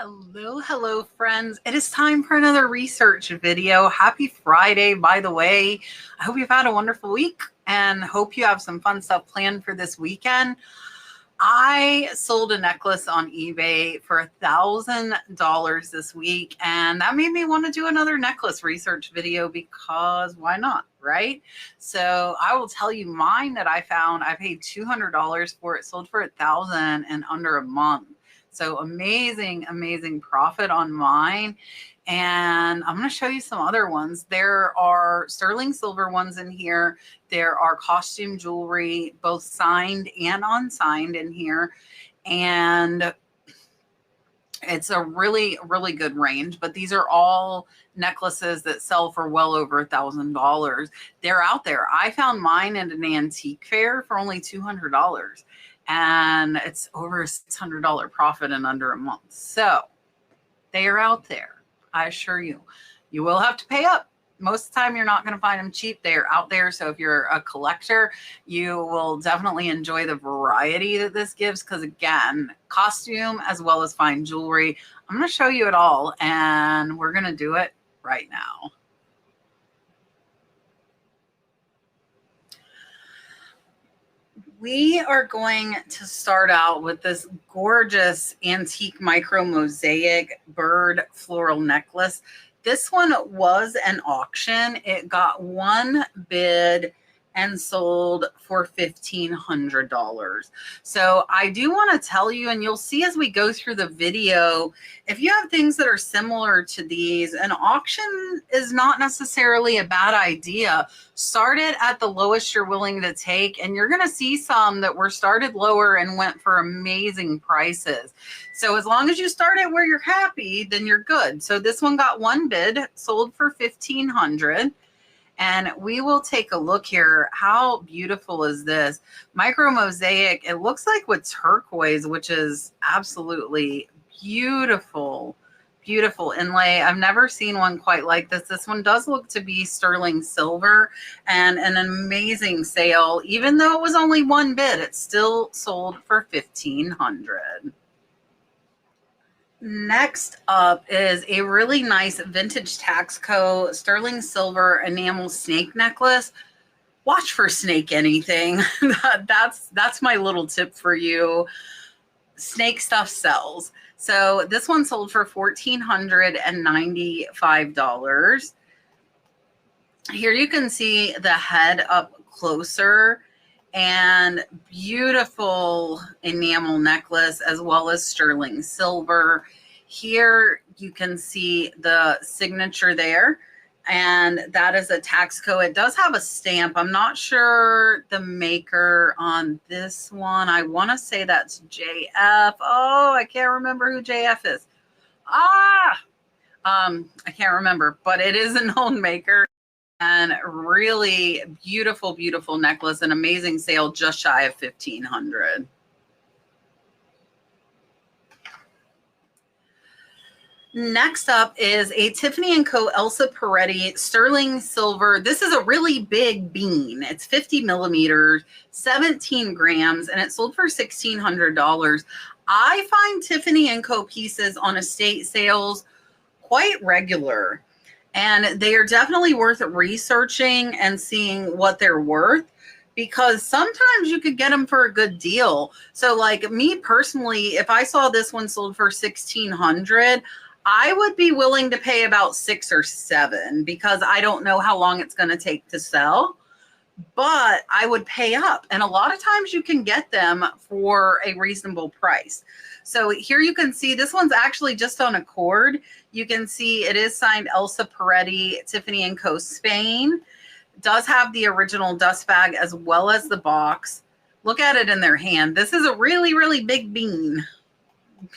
Hello, friends. It is time for another research video. Happy Friday, by the way. I hope you've had a wonderful week and hope you have some fun stuff planned for this weekend. I sold a necklace on eBay for $1,000 this week, and that made me want to do another necklace research video because why not, right? So I will tell you mine that I found. I paid $200 for it, sold for $1,000 in under a month. So amazing, amazing profit on mine. And I'm going to show you some other ones. There are sterling silver ones in here. There are costume jewelry, both signed and unsigned in here. And it's a really, really good range. But these are all necklaces that sell for well over $1,000. They're out there. I found mine at an antique fair for only $200. And it's over a $600 profit in under a month. So they are out there. I assure you, you will have to pay up. Most of the time, you're not going to find them cheap. They are out there. So if you're a collector, you will definitely enjoy the variety that this gives. Because again, costume as well as fine jewelry. I'm going to show you it all. And we're going to do it right now. We are going to start out with this gorgeous antique micro mosaic bird floral necklace. This one was an auction. It got one bid and sold for $1,500. So I do want to tell you, and you'll see as we go through the video, if you have things that are similar to these, an auction is not necessarily a bad idea. Start it at the lowest you're willing to take, and you're going to see some that were started lower and went for amazing prices. So as long as you start it where you're happy, then you're good. So this one got one bid, sold for $1,500. And we will take a look here. How beautiful is this? Micro mosaic. It looks like with turquoise, which is absolutely beautiful, beautiful inlay. I've never seen one quite like this. This one does look to be sterling silver and an amazing sale. Even though it was only one bid, it still sold for $1,500. Next up is a really nice vintage Taxco sterling silver enamel snake necklace. Watch for snake anything. That's my little tip for you. Snake stuff sells. So this one sold for $1,495. Here you can see the head up closer. And beautiful enamel necklace as well as sterling silver. Here you can see the signature there, and that is a Taxco. It does have a stamp. I'm not sure the maker on this one. I want to say that's JF. Oh, I can't remember who JF is. I can't remember, but it is a known maker. And really beautiful, beautiful necklace. An amazing sale, just shy of $1,500. Next up is a Tiffany Co Elsa Peretti sterling silver. This is a really big bean. It's 50 millimeters, 17 grams, and it sold for $1,600. I find Tiffany Co pieces on estate sales quite regular. And they are definitely worth researching and seeing what they're worth, because sometimes you could get them for a good deal. So like me personally, if I saw this one sold for $1,600, I would be willing to pay about $6 or $7 because I don't know how long it's going to take to sell. But I would pay up. And a lot of times you can get them for a reasonable price. So here you can see this one's actually just on a cord. You can see it is signed Elsa Peretti, Tiffany Co Spain. It does have the original dust bag as well as the box. Look at it in their hand. This is a really, really big bean.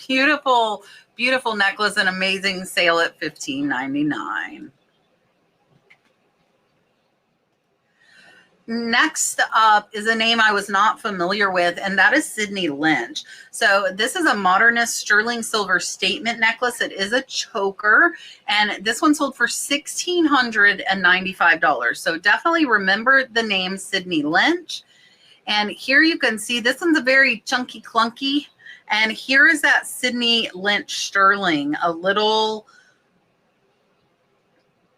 Beautiful, beautiful necklace, an amazing sale at $1,599. Next up is a name I was not familiar with, and that is Sydney Lynch. So this is a modernist sterling silver statement necklace. It is a choker, and this one sold for $1,695. So definitely remember the name Sydney Lynch. And here you can see this one's a very chunky clunky, And here is that Sydney Lynch sterling, a little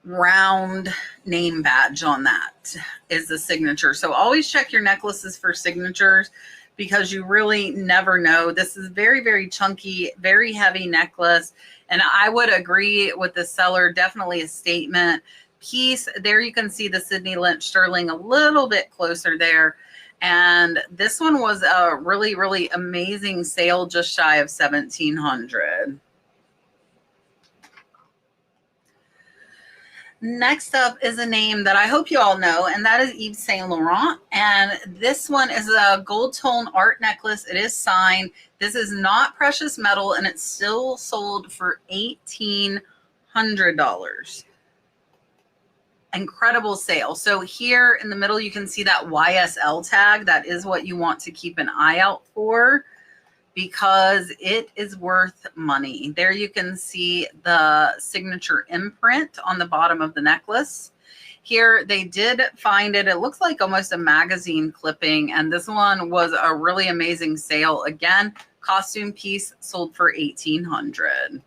round name badge on that is the signature. So always check your necklaces for signatures because you really never know. This is very, very chunky, very heavy necklace. And I would agree with the seller, definitely a statement piece. There you can see the Sydney Lynch sterling a little bit closer there. And this one was a really, really amazing sale, just shy of $1,700. Next up is a name that I hope you all know, and that is Yves Saint Laurent. And this one is a gold tone art necklace. It is signed. This is not precious metal, and it's still sold for $1,800. Incredible sale. So here in the middle, you can see that YSL tag. That is what you want to keep an eye out for, because it is worth money. There you can see the signature imprint on the bottom of the necklace. Here they did find it. It looks like almost a magazine clipping. And this one was a really amazing sale. Again, costume piece sold for $1,800.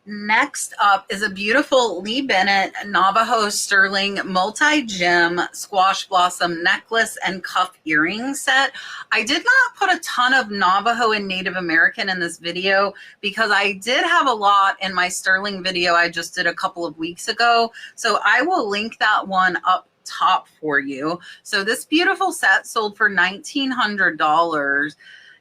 Next up is a beautiful Lee Bennett Navajo sterling multi-gem squash blossom necklace and cuff earring set. I did not put a ton of Navajo and Native American in this video because I did have a lot in my sterling video I just did a couple of weeks ago. So I will link that one up top for you. So this beautiful set sold for $1,900.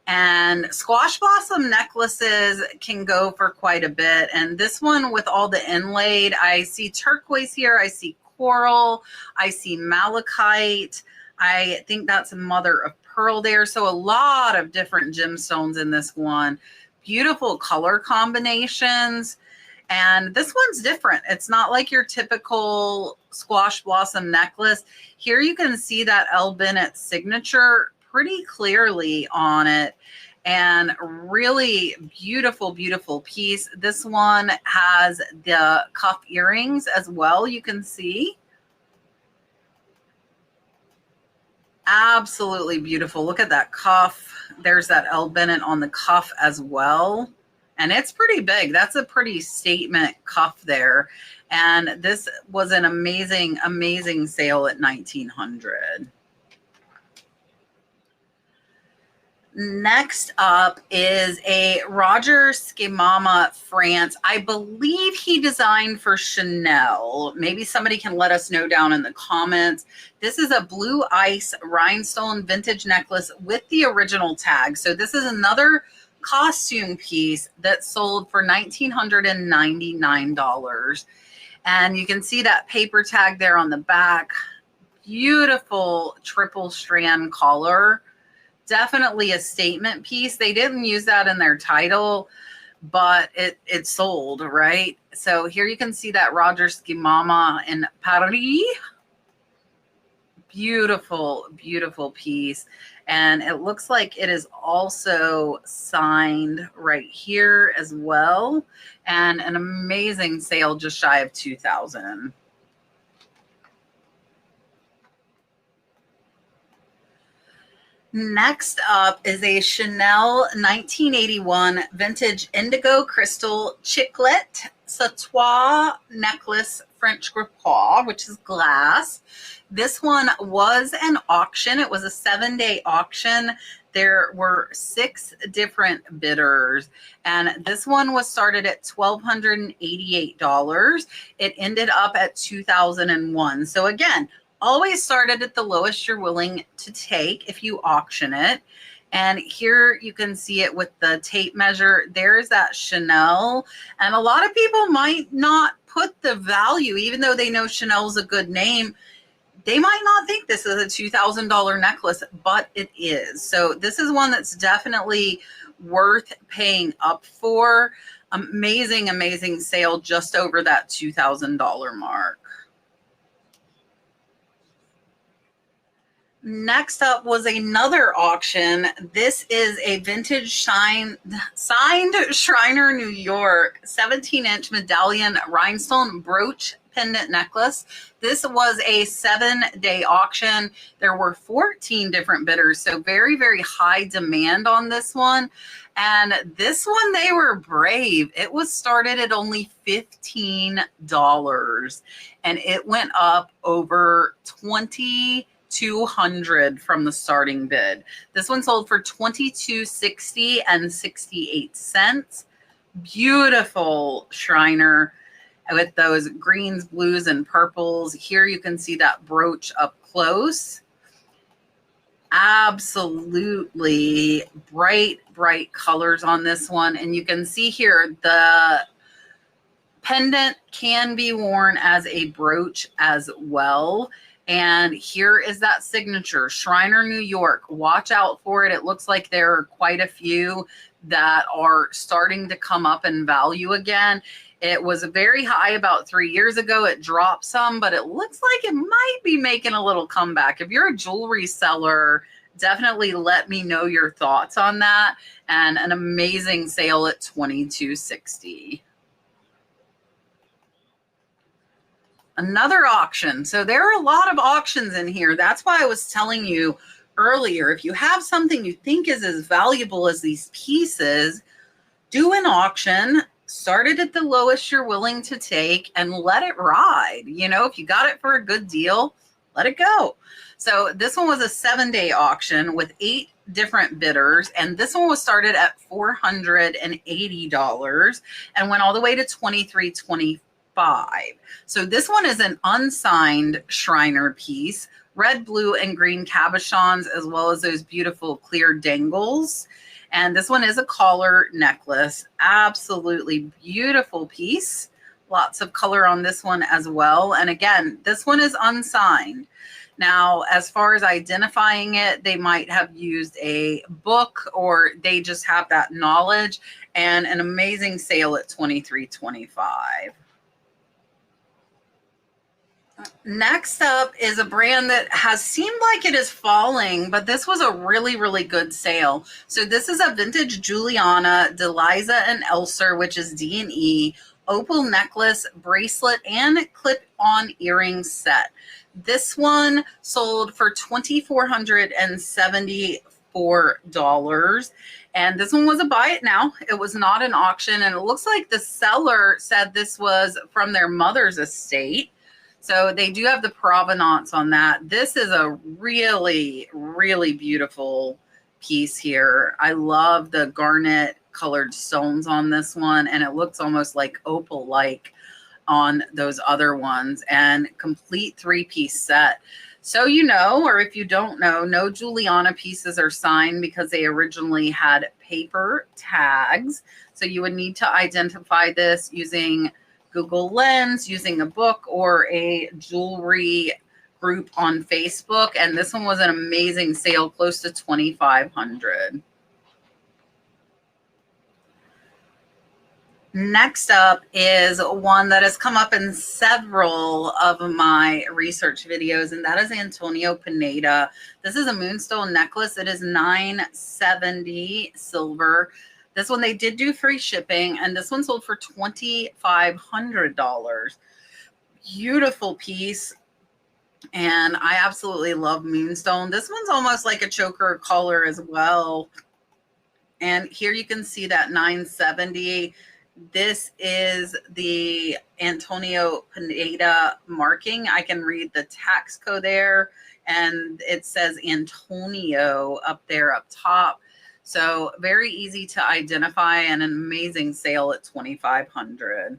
And squash blossom necklaces can go for quite a bit. And this one with all the inlaid, I see turquoise here, I see coral, I see malachite. I think that's a mother of pearl there. So a lot of different gemstones in this one. Beautiful color combinations. And this one's different. It's not like your typical squash blossom necklace. Here you can see that L. Bennett signature pretty clearly on it, and really beautiful, beautiful piece. This one has the cuff earrings as well. You can see absolutely beautiful. Look at that cuff. There's that L. Bennett on the cuff as well. And it's pretty big. That's a pretty statement cuff there. And this was an amazing, amazing sale at $1,900. Next up is a Roger Scemama France. I believe he designed for Chanel. Maybe somebody can let us know down in the comments. This is a blue ice rhinestone vintage necklace with the original tag. So this is another costume piece that sold for $1,999. And you can see that paper tag there on the back. Beautiful triple strand collar. Definitely a statement piece. They didn't use that in their title, but it sold, right? So here you can see that Roger Scemama in Paris. Beautiful, beautiful piece. And it looks like it is also signed right here as well. And an amazing sale, just shy of $2,000. Next up is a Chanel 1981 vintage indigo crystal chiclet sautoir necklace French grippage, which is glass. This one was an auction. It was a 7-day auction. There were 6 different bidders, and this one was started at $1,288. It ended up at $2,001. So again, always started at the lowest you're willing to take if you auction it. And here you can see it with the tape measure. There's that Chanel. And a lot of people might not put the value, even though they know Chanel's a good name. They might not think this is a $2,000 necklace, but it is. So this is one that's definitely worth paying up for. Amazing, amazing sale, just over that $2,000 mark. Next up was another auction. This is a vintage signed Schreiner New York 17-inch medallion rhinestone brooch pendant necklace. This was a 7-day auction. There were 14 different bidders, so very, very high demand on this one. And this one, they were brave. It was started at only $15, and it went up over 2,200 from the starting bid. This one sold for $22.60 and 68 cents. Beautiful Schreiner with those greens, blues, and purples. Here you can see that brooch up close. Absolutely bright colors on this one. And you can see here the pendant can be worn as a brooch as well. And here is that signature, Schreiner New York. Watch out for it. It looks like there are quite a few that are starting to come up in value again. It was very high about 3 years ago. It dropped some, but it looks like it might be making a little comeback. If you're a jewelry seller, definitely let me know your thoughts on that. And an amazing sale at $22.60. Another auction. So there are a lot of auctions in here. That's why I was telling you earlier, if you have something you think is as valuable as these pieces, do an auction. Start it at the lowest you're willing to take and let it ride. You know, if you got it for a good deal, let it go. So this one was a 7-day auction with 8 different bidders. And this one was started at $480 and went all the way to $23.25. So this one is an unsigned Schreiner piece, red, blue, and green cabochons, as well as those beautiful clear dangles. And this one is a collar necklace. Absolutely beautiful piece. Lots of color on this one as well. And again, this one is unsigned. Now, as far as identifying it, they might have used a book or they just have that knowledge. And an amazing sale at $23.25. Next up is a brand that has seemed like it is falling, but this was a really, really good sale. So this is a vintage Juliana, Delizza, and Elster, which is D&E, opal necklace, bracelet, and clip-on earring set. This one sold for $2,474. And this one was a buy it now. It was not an auction. And it looks like the seller said this was from their mother's estate. So they do have the provenance on that. This is a really, really beautiful piece here. I love the garnet colored stones on this one. And it looks almost like opal-like on those other ones. And complete 3-piece set. So you know, or if you don't know, no Juliana pieces are signed because they originally had paper tags. So you would need to identify this using Google Lens, using a book, or a jewelry group on Facebook. And this one was an amazing sale, close to $2,500. Next up is one that has come up in several of my research videos, and that is Antonio Pineda. This is a moonstone necklace. It is $970 silver. This one, they did do free shipping, and this one sold for $2,500. Beautiful piece, and I absolutely love moonstone. This one's almost like a choker color as well. And here you can see that $970. This is the Antonio Pineda marking. I can read the Taxco there, and it says Antonio up there up top. So very easy to identify, and an amazing sale at $2,500.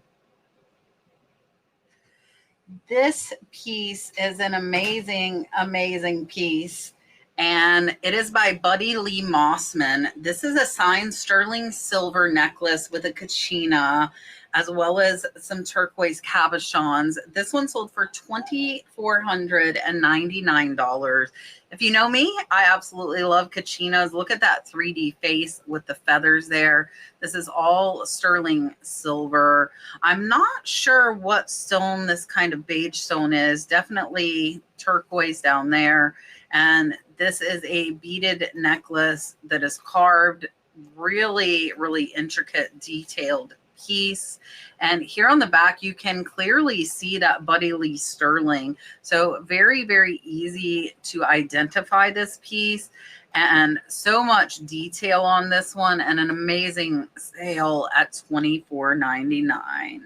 This piece is an amazing, amazing piece, and it is by Lee Mossman. This is a signed sterling silver necklace with a kachina, as well as some turquoise cabochons. This one sold for $2,499. If you know me, I absolutely love kachinas. Look at that 3D face with the feathers there. This is all sterling silver. I'm not sure what stone this kind of beige stone is. Definitely turquoise down there. And this is a beaded necklace that is carved, really, really intricate, detailed piece. And here on the back, you can clearly see that Buddy Lee sterling. So very, very easy to identify this piece. And so much detail on this one, and an amazing sale at $24.99.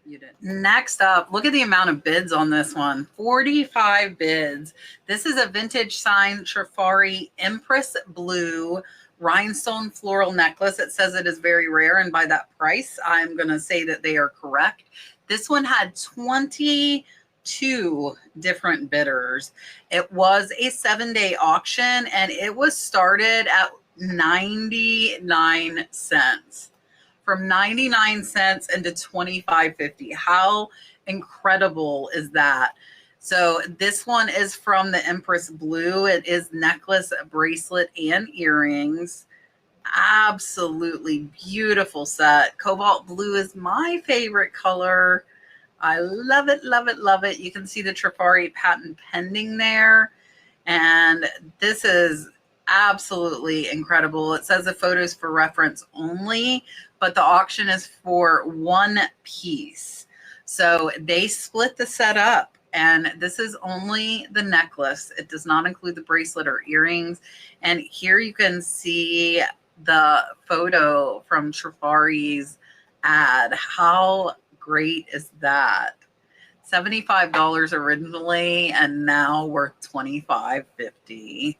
You did. Next up, look at the amount of bids on this one. 45 bids. This is a vintage signed Trifari Empress Blue rhinestone floral necklace. It says it is very rare, and by that price, I'm going to say that they are correct. This one had 22 different bidders. It was a 7-day auction, and it was started at 99 cents. From 99 cents into $25.50. How incredible is that? So this one is from the Empress Blue. It is necklace, bracelet, and earrings. Absolutely beautiful set. Cobalt blue is my favorite color. I love it, love it, love it. You can see the Trifari patent pending there. And this is absolutely incredible. It says the photos for reference only, but the auction is for one piece. So they split the set up, and this is only the necklace. It does not include the bracelet or earrings. And here you can see the photo from Trifari's ad. How great is that? $75 originally, and now worth $25.50.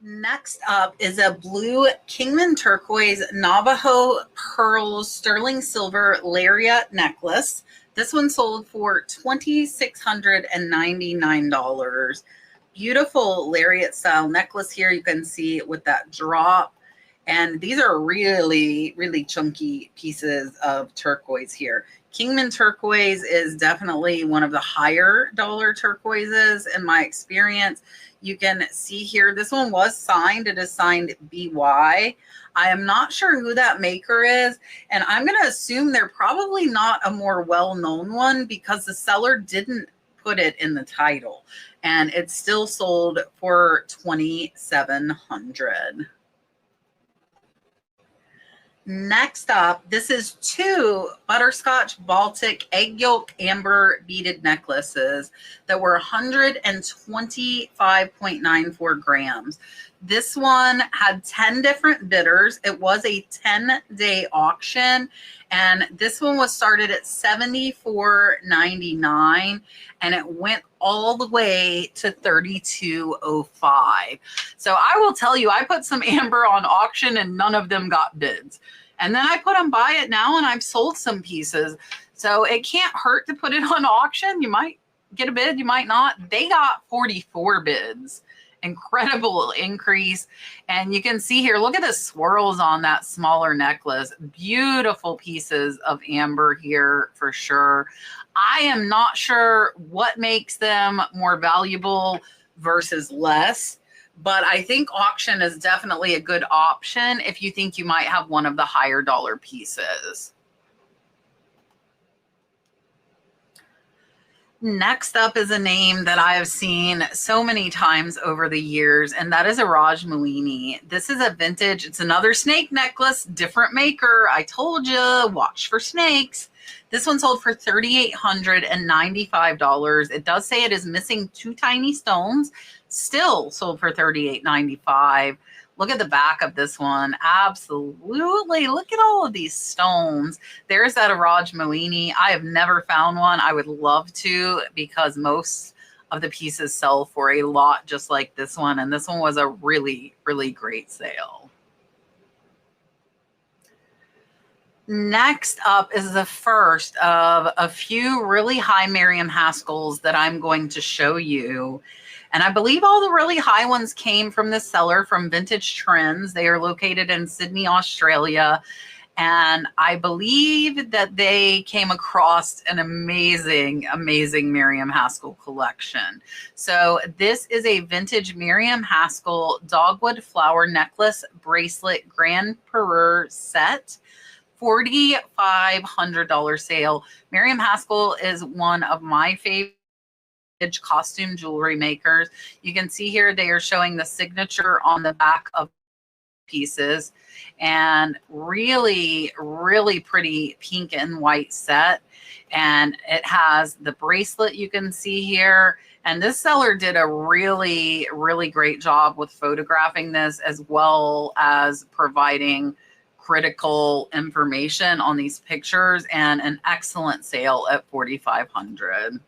Next up is a blue Kingman turquoise Navajo pearl sterling silver lariat necklace. This one sold for $2,699. Beautiful lariat style necklace here. You can see with that drop. And these are really, really chunky pieces of turquoise here. Kingman turquoise is definitely one of the higher dollar turquoises in my experience. You can see here, this one was signed. It is signed BY. I am not sure who that maker is, and I'm going to assume they're probably not a more well-known one because the seller didn't put it in the title, and it's still sold for $2,700. Next up, this is two Butterscotch Baltic egg yolk amber beaded necklaces that were 125.94 grams. This one had 10 different bidders. It was a 10-day auction, and this one was started at $74.99, and it went all the way to $32.05. So I will tell you, I put some amber on auction and none of them got bids. And then I put them buy it now, and I've sold some pieces. So it can't hurt to put it on auction. You might get a bid, you might not. They got 44 bids. Incredible increase. And you can see here, look at the swirls on that smaller necklace. Beautiful pieces of amber here for sure. I am not sure what makes them more valuable versus less, but I think auction is definitely a good option if you think you might have one of the higher dollar pieces. Next up is a name that I have seen so many times over the years, and that is Iradj Moini. This is a vintage, it's another snake necklace, different maker. I told you, watch for snakes. This one sold for $3,895. It does say it is missing 2 tiny stones, still sold for $38.95. Look at the back of this one. Absolutely. Look at all of these stones. There's that Iradj Moini. I have never found one. I would love to, because most of the pieces sell for a lot just like this one. And this one was a really, really great sale. Next up is the first of a few really high Miriam Haskells that I'm going to show you. And I believe all the really high ones came from the seller from Vintage Trends. They are located in Sydney, Australia. And I believe that they came across an amazing, amazing Miriam Haskell collection. So this is a vintage Miriam Haskell dogwood flower necklace bracelet Grand Pereur set. $4,500 sale. Miriam Haskell is one of my favorite costume jewelry makers. You can see here they are showing the signature on the back of pieces, and really, really pretty pink and white set. And it has the bracelet you can see here. And this seller did a really, really great job with photographing this, as well as providing critical information on these pictures, and an excellent sale at $4,500.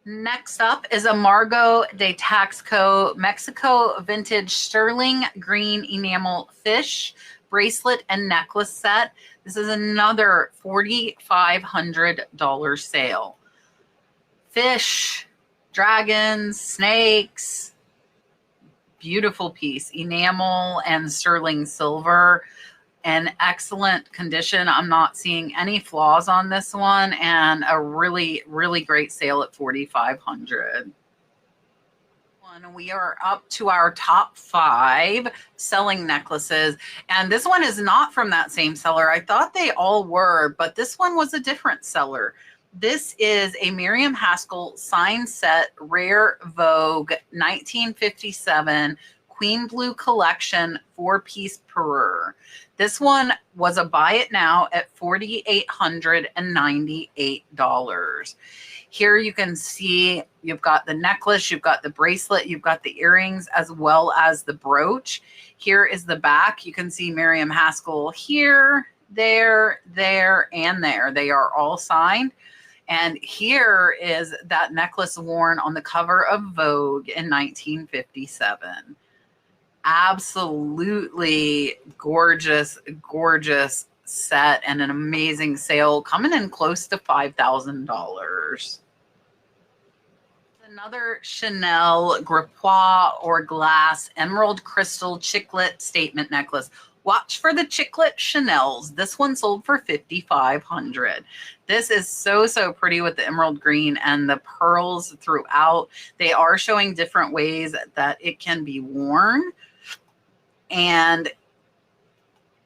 Next up is a Margot de Taxco Mexico vintage sterling green enamel fish bracelet and necklace set. This is another $4,500 sale. Fish, dragons, snakes, beautiful piece, enamel and sterling silver, in excellent condition. I'm not seeing any flaws on this one, and a really, really great sale at $4,500. We are up to our top 5 selling necklaces, and this one is not from that same seller. I thought they all were, but this one was a different seller. This is a Miriam Haskell signed set, Rare Vogue 1957 Queen Blue Collection 4-piece Perur. This one was a buy it now at $4,898. Here you can see you've got the necklace, you've got the bracelet, you've got the earrings, as well as the brooch. Here is the back. You can see Miriam Haskell here, there, and there. They are all signed. And here is that necklace worn on the cover of Vogue in 1957. Absolutely gorgeous, gorgeous set, and an amazing sale, coming in close to $5,000. Another Chanel Gripois or glass emerald crystal chiclet statement necklace. Watch for the chiclet Chanels. This one sold for $5,500. This is so, so pretty with the emerald green and the pearls throughout. They are showing different ways that it can be worn. And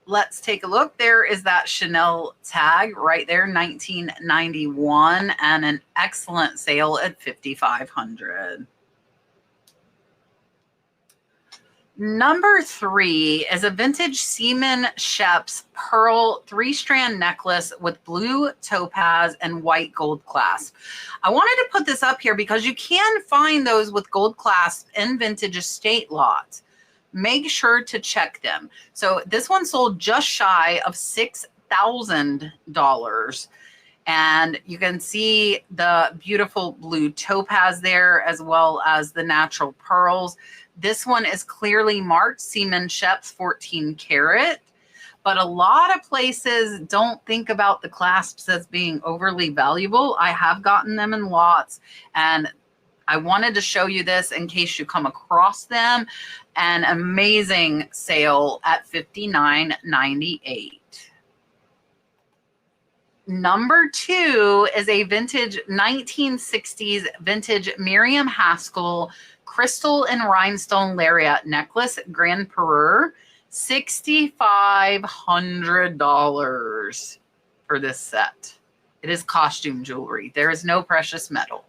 let's take a look. There is that Chanel tag right there, 1991, and an excellent sale at $5,500. Number 3 is a vintage Seaman Schepps pearl 3-strand necklace with blue topaz and white gold clasp. I wanted to put this up here because you can find those with gold clasp in vintage estate lots. Make sure to check them. So this one sold just shy of $6,000. And you can see the beautiful blue topaz there, as well as the natural pearls. This one is clearly marked Seaman Schepps 14 karat, but a lot of places don't think about the clasps as being overly valuable. I have gotten them in lots, and I wanted to show you this in case you come across them. An amazing sale at $59.98. Number 2 is a vintage 1960s vintage Miriam Haskell crystal and rhinestone lariat necklace, Grand Perur, $6,500 for this set. It is costume jewelry. There is no precious metal.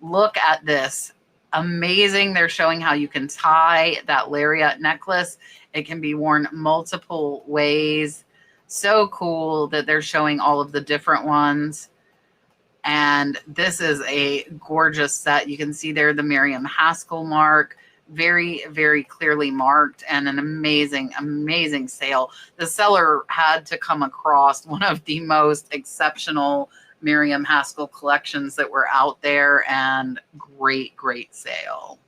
Look at this. Amazing. They're showing how you can tie that lariat necklace. It can be worn multiple ways. So cool that they're showing all of the different ones. And this is a gorgeous set. You can see there the Miriam Haskell mark, very, very clearly marked, and an amazing, amazing sale. The seller had to come across one of the most exceptional Miriam Haskell collections that were out there, and great, great sale.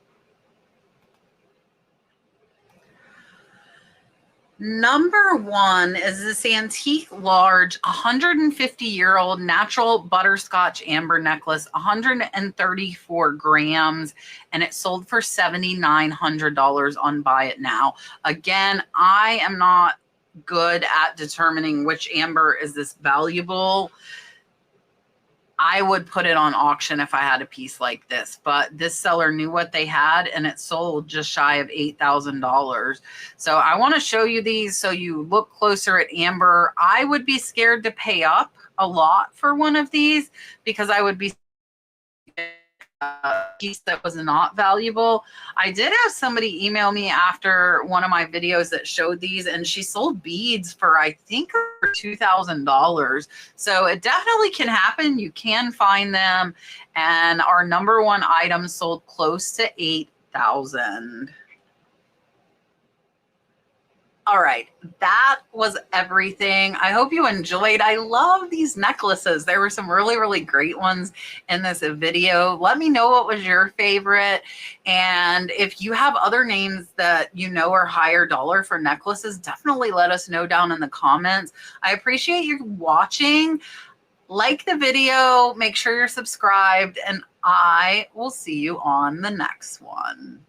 Number 1 is this antique large 150-year-old natural butterscotch amber necklace, 134 grams, and it sold for $7,900 on Buy It Now. Again, I am not good at determining which amber is this valuable. I would put it on auction if I had a piece like this, but this seller knew what they had and it sold just shy of $8,000. So I want to show you these so you look closer at amber. I would be scared to pay up a lot for one of these because I would be a piece that was not valuable. I did have somebody email me after one of my videos that showed these, and she sold beads for, I think, $2,000. So it definitely can happen. You can find them. And our number one item sold close to $8,000. All right, that was everything. I hope you enjoyed. I love these necklaces. There were some really, really great ones in this video. Let me know what was your favorite. And if you have other names that you know are higher dollar for necklaces, definitely let us know down in the comments. I appreciate you watching. Like the video, make sure you're subscribed, and I will see you on the next one.